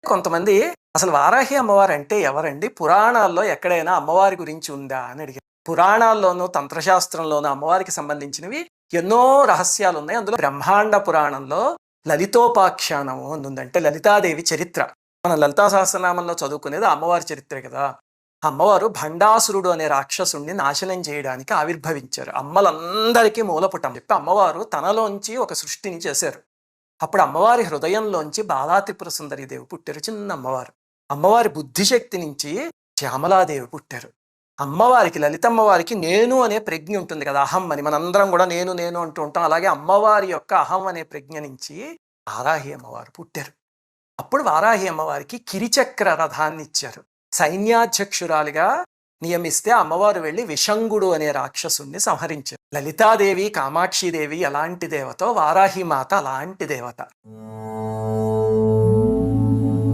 కొంతమంది అసలు వారాహి అమ్మవారు అంటే ఎవరండి? పురాణాల్లో ఎక్కడైనా అమ్మవారి గురించి ఉందా అని అడిగారు. పురాణాల్లోనూ, తంత్రశాస్త్రంలోనూ అమ్మవారికి సంబంధించినవి ఎన్నో రహస్యాలున్నాయి. అందులో బ్రహ్మాండ పురాణంలో లలితోపాఖ్యానము అని ఉంది. అంటే లలితాదేవి చరిత్ర. మనం లలితా సహస్రనామంలో చదువుకునేది అమ్మవారి చరిత్రే కదా! అమ్మవారు భండాసురుడు అనే రాక్షసుడిని నాశనం చేయడానికి ఆవిర్భవించారు. అమ్మలందరికీ మూలపుటం చెప్పి అమ్మవారు తనలోంచి ఒక సృష్టిని చేశారు. అప్పుడు అమ్మవారి హృదయంలోంచి బాలాత్రిపుర సుందరీదేవి పుట్టారు, చిన్న అమ్మవారు. అమ్మవారి బుద్ధిశక్తి నుంచి శ్యామలాదేవి పుట్టారు. అమ్మవారికి, లలితమ్మవారికి నేను అనే ప్రజ్ఞ ఉంటుంది కదా, అహం అని. మనందరం కూడా నేను నేను అంటూ ఉంటాం. అలాగే అమ్మవారి యొక్క అహం అనే ప్రజ్ఞ నుంచి వారాహి అమ్మవారు పుట్టారు. అప్పుడు వారాహి అమ్మవారికి కిరిచక్ర రథాన్ని ఇచ్చారు. సైన్యాధ్యక్షురాలిగా నియమిస్తే అమ్మవారు వెళ్ళి విషంగుడు అనే రాక్షసుణ్ణి సంహరించారు. లలితాదేవి, కామాక్షిదేవి ఎలాంటి దేవతో వారాహి మాత అలాంటి దేవత.